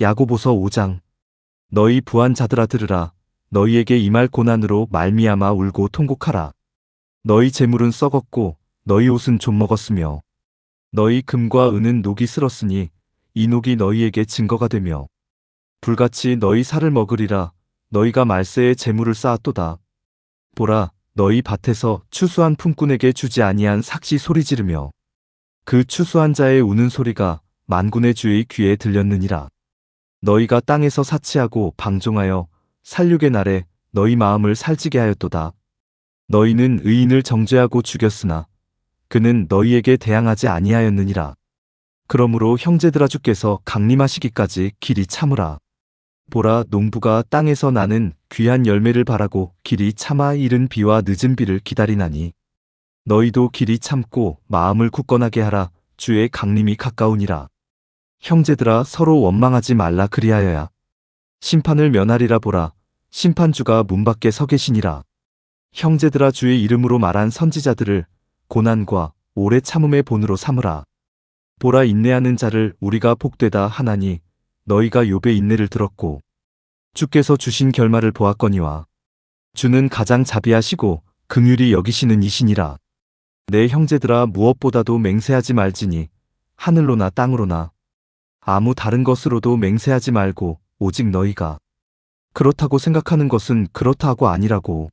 야고보서 5장. 너희 부한 자들아 들으라. 너희에게 임할 고난으로 말미암아 울고 통곡하라. 너희 재물은 썩었고 너희 옷은 좀 먹었으며 너희 금과 은은 녹이 쓸었으니 이 녹이 너희에게 증거가 되며 불같이 너희 살을 먹으리라. 너희가 말세에 재물을 쌓았도다. 보라, 너희 밭에서 추수한 품꾼에게 주지 아니한 삭시 소리 지르며 그 추수한 자의 우는 소리가 만군의 주의 귀에 들렸느니라. 너희가 땅에서 사치하고 방종하여 살육의 날에 너희 마음을 살찌게 하였도다. 너희는 의인을 정죄하고 죽였으나 그는 너희에게 대항하지 아니하였느니라. 그러므로 형제들아 주께서 강림하시기까지 길이 참으라. 보라, 농부가 땅에서 나는 귀한 열매를 바라고 길이 참아 이른 비와 늦은 비를 기다리나니 너희도 길이 참고 마음을 굳건하게 하라. 주의 강림이 가까우니라. 형제들아, 서로 원망하지 말라. 그리하여야 심판을 면하리라. 보라, 심판주가 문 밖에 서 계시니라. 형제들아, 주의 이름으로 말한 선지자들을 고난과 오래 참음의 본으로 삼으라. 보라, 인내하는 자를 우리가 복되다 하나니 너희가 욥의 인내를 들었고 주께서 주신 결말을 보았거니와 주는 가장 자비하시고 긍휼히 여기시는 이시니라. 내 형제들아, 무엇보다도 맹세하지 말지니 하늘로나 땅으로나 아무 다른 것으로도 맹세하지 말고 오직 너희가 그렇다고 생각하는 것은 그렇다 하고 아니라고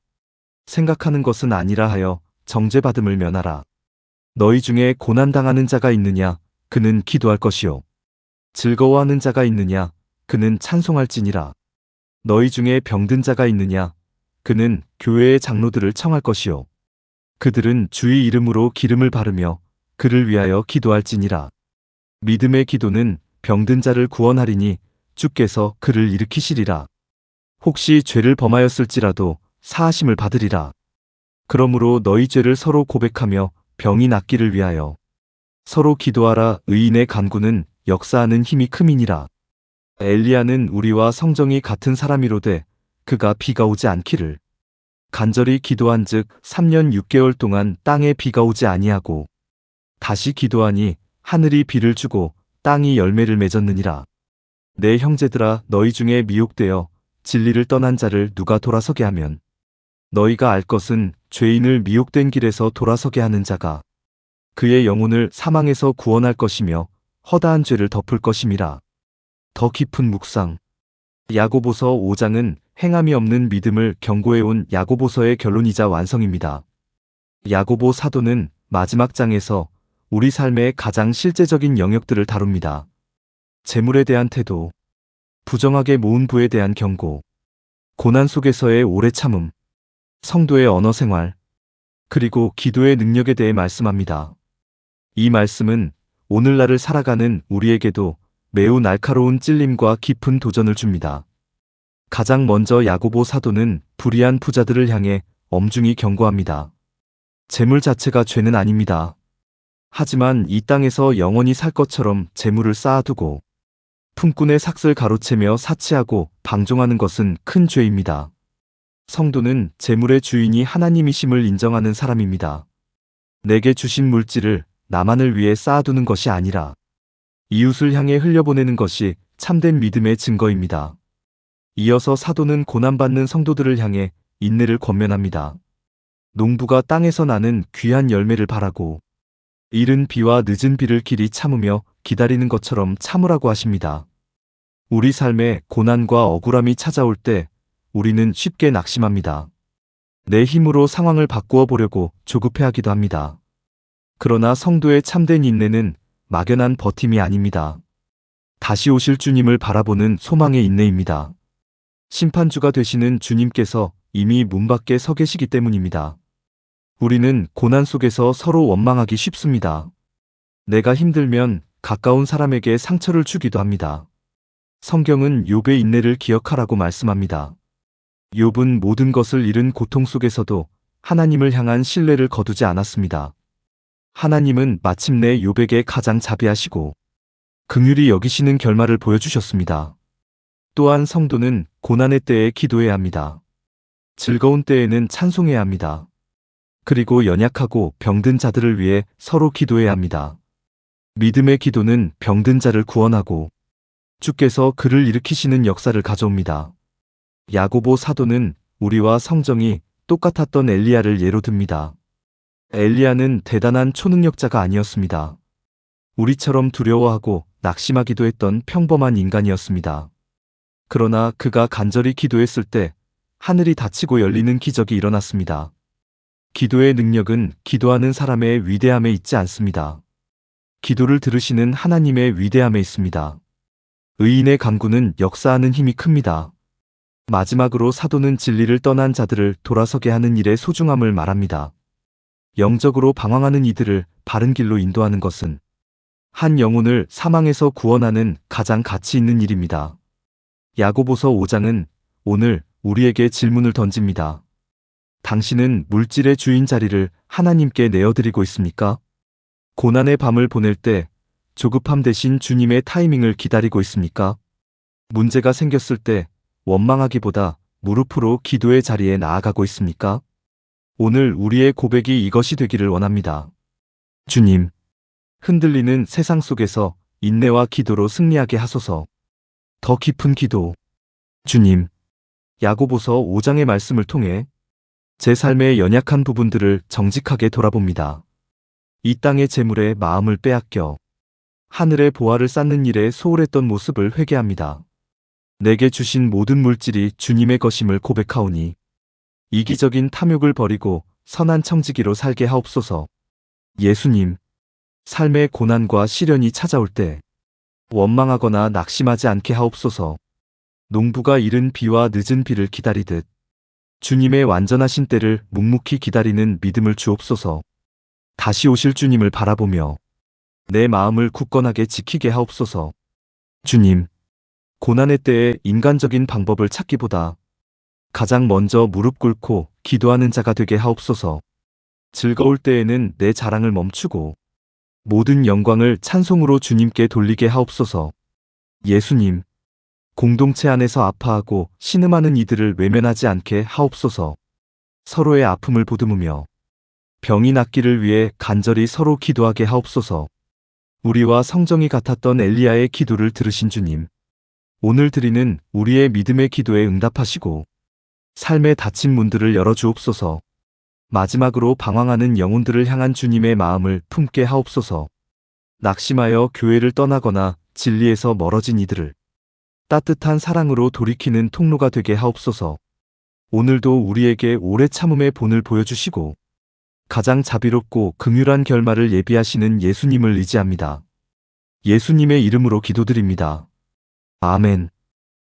생각하는 것은 아니라 하여 정죄받음을 면하라. 너희 중에 고난당하는 자가 있느냐? 그는 기도할 것이요. 즐거워하는 자가 있느냐? 그는 찬송할지니라. 너희 중에 병든 자가 있느냐? 그는 교회의 장로들을 청할 것이요. 그들은 주의 이름으로 기름을 바르며 그를 위하여 기도할지니라. 믿음의 기도는 병든 자를 구원하리니 주께서 그를 일으키시리라. 혹시 죄를 범하였을지라도 사하심을 받으리라. 그러므로 너희 죄를 서로 고백하며 병이 낫기를 위하여 서로 기도하라. 의인의 간구는 역사하는 힘이 큼이니라. 엘리야는 우리와 성정이 같은 사람이로되 그가 비가 오지 않기를 간절히 기도한즉 3년 6개월 동안 땅에 비가 오지 아니하고 다시 기도하니 하늘이 비를 주고 땅이 열매를 맺었느니라. 내 형제들아, 너희 중에 미혹되어 진리를 떠난 자를 누가 돌아서게 하면 너희가 알 것은 죄인을 미혹된 길에서 돌아서게 하는 자가 그의 영혼을 사망에서 구원할 것이며 허다한 죄를 덮을 것임이라. 더 깊은 묵상. 야고보서 5장은 행함이 없는 믿음을 경고해온 야고보서의 결론이자 완성입니다. 야고보 사도는 마지막 장에서 우리 삶의 가장 실제적인 영역들을 다룹니다. 재물에 대한 태도, 부정하게 모은 부에 대한 경고, 고난 속에서의 오래 참음, 성도의 언어 생활, 그리고 기도의 능력에 대해 말씀합니다. 이 말씀은 오늘날을 살아가는 우리에게도 매우 날카로운 찔림과 깊은 도전을 줍니다. 가장 먼저 야고보 사도는 불의한 부자들을 향해 엄중히 경고합니다. 재물 자체가 죄는 아닙니다. 하지만 이 땅에서 영원히 살 것처럼 재물을 쌓아두고 품꾼의 삭슬 가로채며 사치하고 방종하는 것은 큰 죄입니다. 성도는 재물의 주인이 하나님이심을 인정하는 사람입니다. 내게 주신 물질을 나만을 위해 쌓아두는 것이 아니라 이웃을 향해 흘려보내는 것이 참된 믿음의 증거입니다. 이어서 사도는 고난받는 성도들을 향해 인내를 권면합니다. 농부가 땅에서 나는 귀한 열매를 바라고 이른 비와 늦은 비를 길이 참으며 기다리는 것처럼 참으라고 하십니다. 우리 삶에 고난과 억울함이 찾아올 때 우리는 쉽게 낙심합니다. 내 힘으로 상황을 바꾸어 보려고 조급해하기도 합니다. 그러나 성도의 참된 인내는 막연한 버팀이 아닙니다. 다시 오실 주님을 바라보는 소망의 인내입니다. 심판주가 되시는 주님께서 이미 문 밖에 서 계시기 때문입니다. 우리는 고난 속에서 서로 원망하기 쉽습니다. 내가 힘들면 가까운 사람에게 상처를 주기도 합니다. 성경은 욥의 인내를 기억하라고 말씀합니다. 욥은 모든 것을 잃은 고통 속에서도 하나님을 향한 신뢰를 거두지 않았습니다. 하나님은 마침내 욥에게 가장 자비하시고 긍휼히 여기시는 결말을 보여주셨습니다. 또한 성도는 고난의 때에 기도해야 합니다. 즐거운 때에는 찬송해야 합니다. 그리고 연약하고 병든 자들을 위해 서로 기도해야 합니다. 믿음의 기도는 병든 자를 구원하고 주께서 그를 일으키시는 역사를 가져옵니다. 야고보 사도는 우리와 성정이 똑같았던 엘리야를 예로 듭니다. 엘리야는 대단한 초능력자가 아니었습니다. 우리처럼 두려워하고 낙심하기도 했던 평범한 인간이었습니다. 그러나 그가 간절히 기도했을 때 하늘이 닫히고 열리는 기적이 일어났습니다. 기도의 능력은 기도하는 사람의 위대함에 있지 않습니다. 기도를 들으시는 하나님의 위대함에 있습니다. 의인의 간구는 역사하는 힘이 큽니다. 마지막으로 사도는 진리를 떠난 자들을 돌아서게 하는 일의 소중함을 말합니다. 영적으로 방황하는 이들을 바른 길로 인도하는 것은 한 영혼을 사망에서 구원하는 가장 가치 있는 일입니다. 야고보서 5장은 오늘 우리에게 질문을 던집니다. 당신은 물질의 주인 자리를 하나님께 내어드리고 있습니까? 고난의 밤을 보낼 때 조급함 대신 주님의 타이밍을 기다리고 있습니까? 문제가 생겼을 때 원망하기보다 무릎으로 기도의 자리에 나아가고 있습니까? 오늘 우리의 고백이 이것이 되기를 원합니다. 주님, 흔들리는 세상 속에서 인내와 기도로 승리하게 하소서. 더 깊은 기도. 주님, 야고보서 5장의 말씀을 통해 제 삶의 연약한 부분들을 정직하게 돌아봅니다. 이 땅의 재물에 마음을 빼앗겨 하늘의 보화를 쌓는 일에 소홀했던 모습을 회개합니다. 내게 주신 모든 물질이 주님의 것임을 고백하오니 이기적인 탐욕을 버리고 선한 청지기로 살게 하옵소서. 예수님, 삶의 고난과 시련이 찾아올 때 원망하거나 낙심하지 않게 하옵소서. 농부가 이른 비와 늦은 비를 기다리듯 주님의 완전하신 때를 묵묵히 기다리는 믿음을 주옵소서. 다시 오실 주님을 바라보며 내 마음을 굳건하게 지키게 하옵소서. 주님, 고난의 때에 인간적인 방법을 찾기보다 가장 먼저 무릎 꿇고 기도하는 자가 되게 하옵소서. 즐거울 때에는 내 자랑을 멈추고 모든 영광을 찬송으로 주님께 돌리게 하옵소서. 예수님, 공동체 안에서 아파하고 신음하는 이들을 외면하지 않게 하옵소서. 서로의 아픔을 보듬으며 병이 낫기를 위해 간절히 서로 기도하게 하옵소서. 우리와 성정이 같았던 엘리야의 기도를 들으신 주님, 오늘 드리는 우리의 믿음의 기도에 응답하시고 삶의 닫힌 문들을 열어주옵소서. 마지막으로 방황하는 영혼들을 향한 주님의 마음을 품게 하옵소서. 낙심하여 교회를 떠나거나 진리에서 멀어진 이들을 따뜻한 사랑으로 돌이키는 통로가 되게 하옵소서. 오늘도 우리에게 오래 참음의 본을 보여주시고 가장 자비롭고 긍휼한 결말을 예비하시는 예수님을 의지합니다. 예수님의 이름으로 기도드립니다. 아멘.